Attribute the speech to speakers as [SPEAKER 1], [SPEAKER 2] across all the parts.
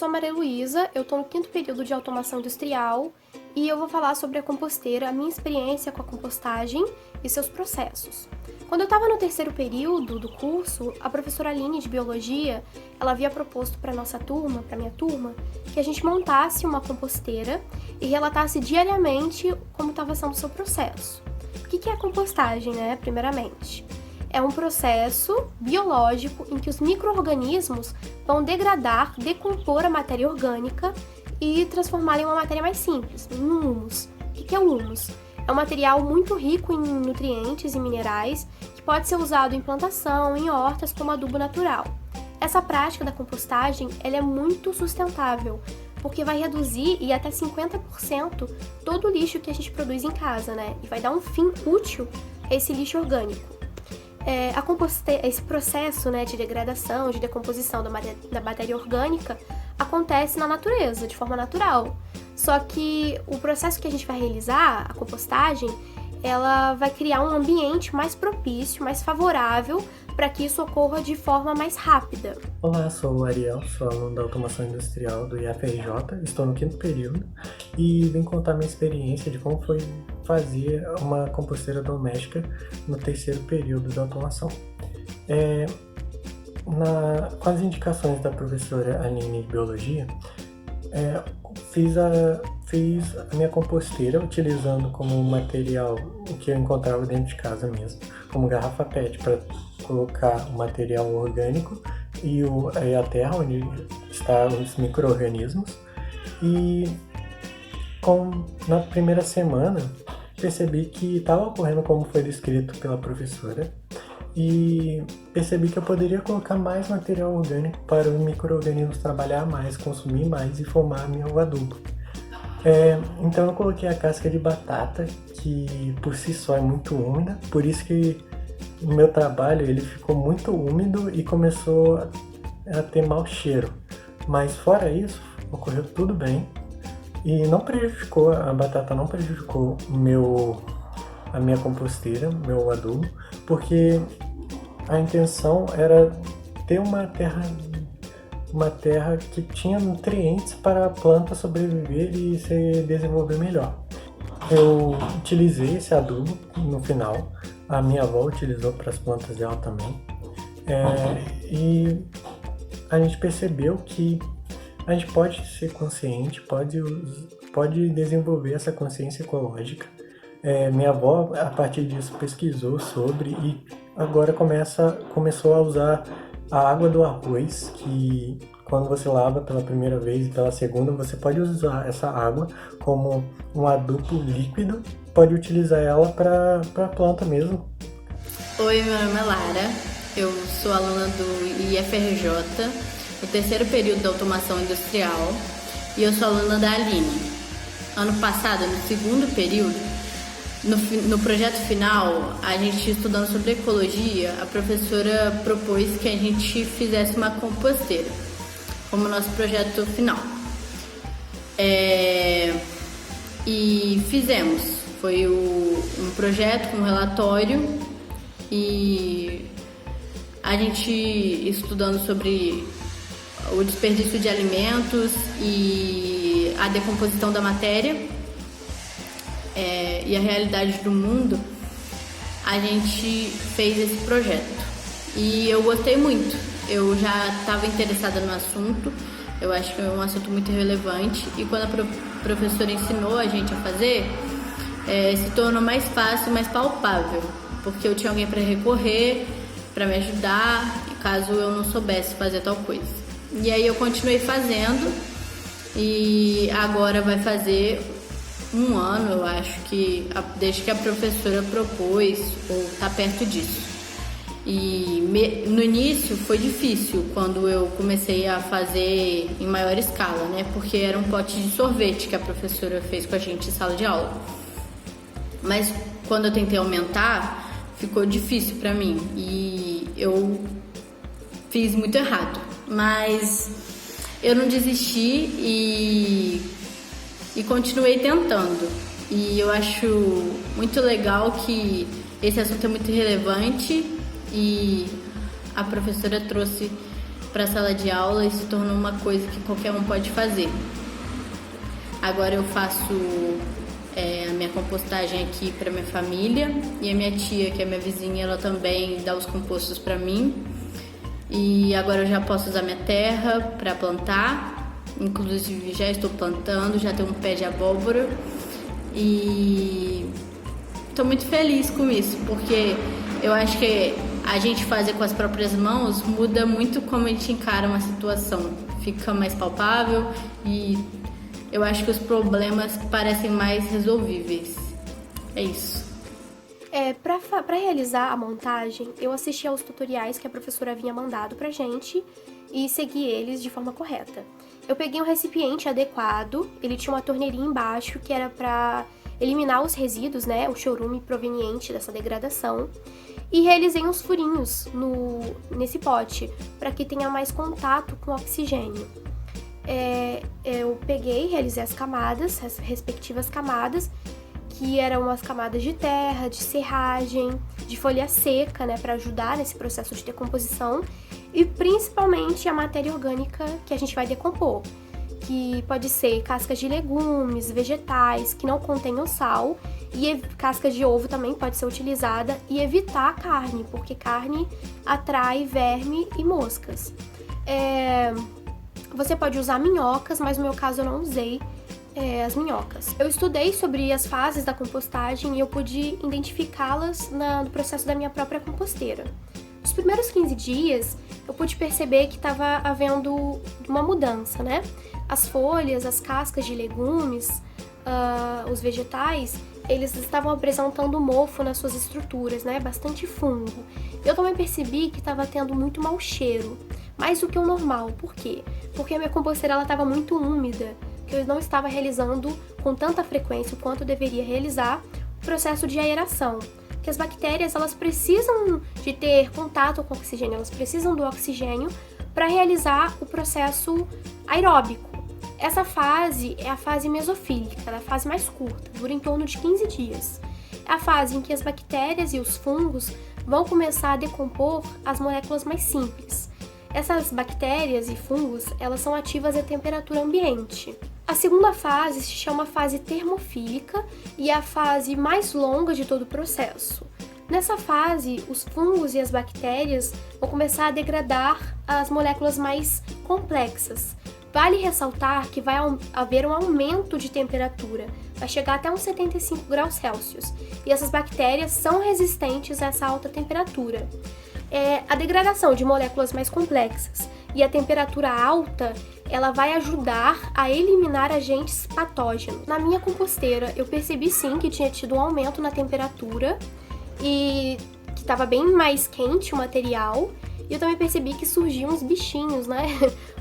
[SPEAKER 1] sou a Maria Luísa, eu estou no 5º período de automação industrial e eu vou falar sobre a composteira, a minha experiência com a compostagem e seus processos. Quando eu estava no 3º período do curso, a professora Aline de Biologia, ela havia proposto para minha turma, que a gente montasse uma composteira e relatasse diariamente como estava sendo o seu processo. O que é a compostagem, né? Primeiramente, é um processo biológico em que os micro-organismos vão degradar, decompor a matéria orgânica e transformá-la em uma matéria mais simples, em um humus. O que é o humus? É um material muito rico em nutrientes e minerais que pode ser usado em plantação, em hortas, como adubo natural. Essa prática da compostagem ela é muito sustentável, porque vai reduzir e até 50% todo o lixo que a gente produz em casa, né? E vai dar um fim útil a esse lixo orgânico. Esse processo, né, de degradação, de decomposição da matéria orgânica acontece na natureza, de forma natural. Só que o processo que a gente vai realizar, a compostagem, ela vai criar um ambiente mais propício, mais favorável para que isso ocorra de forma mais rápida.
[SPEAKER 2] Olá, sou o Ariel, sou aluno da Automação Industrial do IFRJ, estou no 5º período e vim contar minha experiência de como foi fazer uma composteira doméstica no 3º período da automação. Com as indicações da professora Aline de Biologia, fiz a minha composteira utilizando como material o que eu encontrava dentro de casa mesmo, como garrafa PET para colocar o material orgânico e a terra onde estão os micro-organismos. E na primeira semana percebi que estava ocorrendo como foi descrito pela professora e percebi que eu poderia colocar mais material orgânico para os micro-organismos trabalhar mais, consumir mais e formar meu adubo. Então eu coloquei a casca de batata, que por si só é muito úmida, por isso que o meu trabalho ele ficou muito úmido e começou a ter mau cheiro. Mas fora isso, ocorreu tudo bem e a batata não prejudicou a minha composteira, meu adubo, porque a intenção era ter uma terra que tinha nutrientes para a planta sobreviver e se desenvolver melhor. Eu utilizei esse adubo no final, a minha avó utilizou para as plantas dela também, e a gente percebeu que a gente pode ser consciente, pode desenvolver essa consciência ecológica. Minha avó, a partir disso, pesquisou sobre e agora começou a usar a água do arroz, que quando você lava pela primeira vez e pela segunda, você pode usar essa água como um adubo líquido, pode utilizar ela para a planta mesmo.
[SPEAKER 3] Oi, meu nome é Lara, eu sou aluna do IFRJ, no 3º período da automação industrial, e eu sou aluna da Aline. Ano passado, no 2º período, no projeto final, a gente estudando sobre ecologia, a professora propôs que a gente fizesse uma composteira como nosso projeto final. E fizemos. Foi um projeto com um relatório e a gente estudando sobre o desperdício de alimentos e a decomposição da matéria e a realidade do mundo, a gente fez esse projeto e eu gostei muito. Eu já estava interessada no assunto, eu acho que é um assunto muito relevante e quando a professora ensinou a gente a fazer, se tornou mais fácil, mais palpável, porque eu tinha alguém para recorrer, para me ajudar, caso eu não soubesse fazer tal coisa. E aí eu continuei fazendo e agora vai fazer 1 ano, eu acho que desde que a professora propôs ou tá perto disso. E no início foi difícil quando eu comecei a fazer em maior escala, né? Porque era um pote de sorvete que a professora fez com a gente em sala de aula. Mas quando eu tentei aumentar, ficou difícil pra mim e eu fiz muito errado. Mas eu não desisti e continuei tentando. E eu acho muito legal que esse assunto é muito relevante e a professora trouxe para a sala de aula e se tornou uma coisa que qualquer um pode fazer. Agora eu faço a minha compostagem aqui para minha família, e a minha tia, que é minha vizinha, ela também dá os compostos para mim. E agora eu já posso usar minha terra para plantar, inclusive já estou plantando, já tenho um pé de abóbora e estou muito feliz com isso, porque eu acho que a gente fazer com as próprias mãos muda muito como a gente encara uma situação, fica mais palpável e eu acho que os problemas parecem mais resolvíveis. É isso.
[SPEAKER 1] Para realizar a montagem, eu assisti aos tutoriais que a professora havia mandado pra gente e segui eles de forma correta. Eu peguei um recipiente adequado, ele tinha uma torneirinha embaixo que era para eliminar os resíduos, né, o chorume proveniente dessa degradação, e realizei uns furinhos nesse pote para que tenha mais contato com o oxigênio. Eu peguei, realizei as camadas, as respectivas camadas, que eram as camadas de terra, de serragem, de folha seca, né, para ajudar nesse processo de decomposição, e principalmente a matéria orgânica que a gente vai decompor, que pode ser cascas de legumes, vegetais que não contenham sal, e cascas de ovo também pode ser utilizada, e evitar a carne, porque carne atrai verme e moscas. Você pode usar minhocas, mas no meu caso eu não usei as minhocas. Eu estudei sobre as fases da compostagem e eu pude identificá-las no processo da minha própria composteira. Nos primeiros 15 dias, eu pude perceber que estava havendo uma mudança, né? As folhas, as cascas de legumes, os vegetais, eles estavam apresentando mofo nas suas estruturas, né? Bastante fungo. Eu também percebi que estava tendo muito mau cheiro, mais do que o normal. Por quê? Porque a minha composteira estava muito úmida, que eu não estava realizando com tanta frequência o quanto eu deveria realizar o processo de aeração. Que as bactérias, elas precisam de ter contato com o oxigênio, elas precisam do oxigênio para realizar o processo aeróbico. Essa fase é a fase mesofílica, é a fase mais curta, dura em torno de 15 dias. É a fase em que as bactérias e os fungos vão começar a decompor as moléculas mais simples. Essas bactérias e fungos, elas são ativas à temperatura ambiente. A segunda fase se chama fase termofílica e é a fase mais longa de todo o processo. Nessa fase, os fungos e as bactérias vão começar a degradar as moléculas mais complexas. Vale ressaltar que vai haver um aumento de temperatura, vai chegar até uns 75 graus Celsius, e essas bactérias são resistentes a essa alta temperatura. A degradação de moléculas mais complexas e a temperatura alta, ela vai ajudar a eliminar agentes patógenos. Na minha composteira, eu percebi sim que tinha tido um aumento na temperatura e que estava bem mais quente o material. E eu também percebi que surgiam uns bichinhos, né?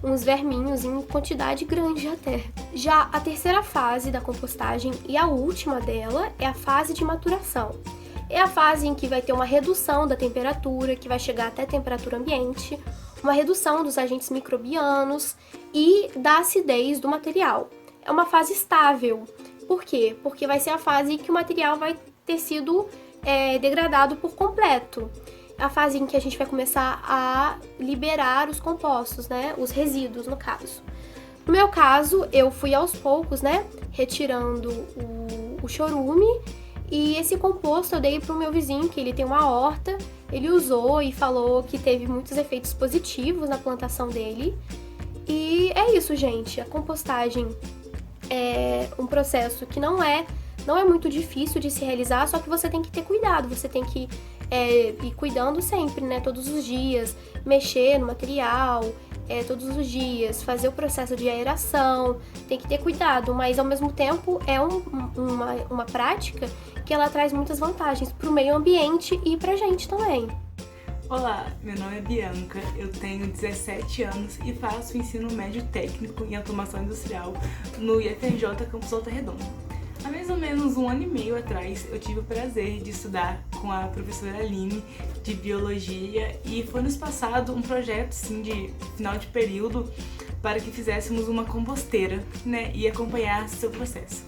[SPEAKER 1] Uns verminhos em quantidade grande até. Já a terceira fase da compostagem e a última dela é a fase de maturação. É a fase em que vai ter uma redução da temperatura, que vai chegar até a temperatura ambiente, uma redução dos agentes microbianos e da acidez do material. É uma fase estável. Por quê? Porque vai ser a fase em que o material vai ter sido degradado por completo. É a fase em que a gente vai começar a liberar os compostos, né? Os resíduos, no caso. No meu caso, eu fui aos poucos, né? Retirando o chorume. E esse composto eu dei para o meu vizinho, que ele tem uma horta, ele usou e falou que teve muitos efeitos positivos na plantação dele. E é isso, gente. A compostagem é um processo que não é muito difícil de se realizar, só que você tem que ter cuidado, você tem que ir cuidando sempre, né? Todos os dias, mexer no material, todos os dias, fazer o processo de aeração, tem que ter cuidado, mas ao mesmo tempo é uma prática que ela traz muitas vantagens para o meio ambiente e para a gente também.
[SPEAKER 4] Olá, meu nome é Bianca, eu tenho 17 anos e faço ensino médio técnico em automação industrial no IFRJ Campus Volta Redonda. Há mais ou menos 1 ano e meio atrás, eu tive o prazer de estudar com a professora Aline de Biologia e foi nos passado um projeto, sim, de final de período para que fizéssemos uma composteira, né, e acompanhasse seu processo.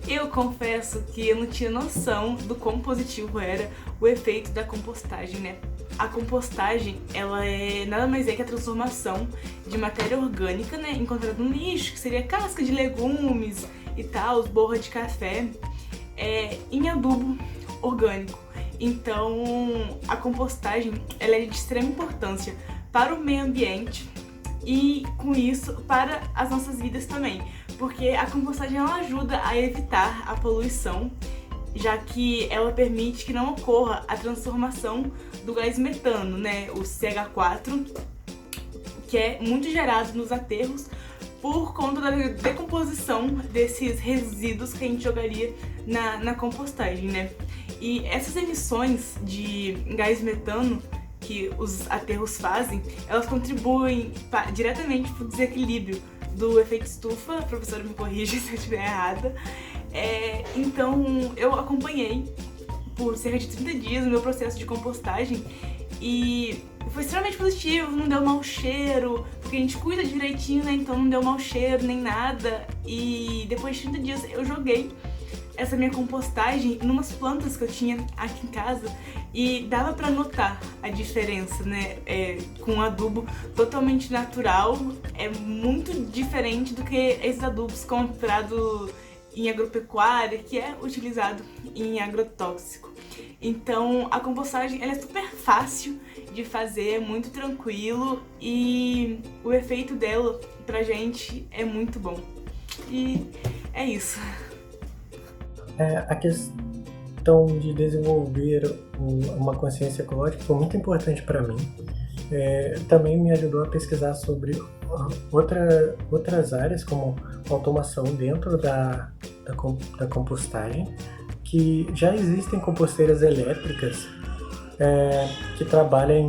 [SPEAKER 4] Eu confesso que eu não tinha noção do quão positivo era o efeito da compostagem, né, a compostagem, ela é nada mais é que a transformação de matéria orgânica, né, encontrada no lixo, que seria casca de legumes e tal, borra de café, em adubo orgânico. Então, a compostagem, ela é de extrema importância para o meio ambiente e, com isso, para as nossas vidas também, porque a compostagem ela ajuda a evitar a poluição, já que ela permite que não ocorra a transformação do gás metano, né, o CH4, que é muito gerado nos aterros por conta da decomposição desses resíduos que a gente jogaria na compostagem, né? E essas emissões de gás metano que os aterros fazem, elas contribuem diretamente para o desequilíbrio do efeito estufa. A professora me corrige se eu estiver errada. Então, eu acompanhei por cerca de 30 dias o meu processo de compostagem e foi extremamente positivo, não deu mau cheiro, porque a gente cuida direitinho, né? Então não deu mau cheiro nem nada. E depois de 30 dias eu joguei essa minha compostagem em umas plantas que eu tinha aqui em casa e dava pra notar a diferença, né? Com um adubo totalmente natural, é muito diferente do que esses adubos comprados em agropecuária, que é utilizado em agrotóxico. Então a compostagem ela é super fácil de fazer, é muito tranquilo e o efeito dela pra gente é muito bom. E é isso.
[SPEAKER 2] A questão de desenvolver uma consciência ecológica foi muito importante para mim. Também me ajudou a pesquisar sobre outras áreas, como automação dentro da compostagem, que já existem composteiras elétricas que trabalham em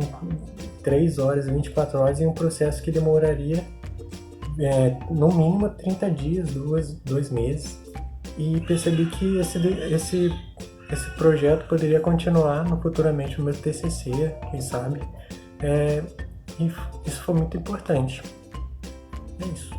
[SPEAKER 2] 3 horas, 24 horas em um processo que demoraria no mínimo 30 dias, 2 meses. E percebi que esse projeto poderia continuar futuramente no meu TCC, quem sabe. E isso foi muito importante. É isso.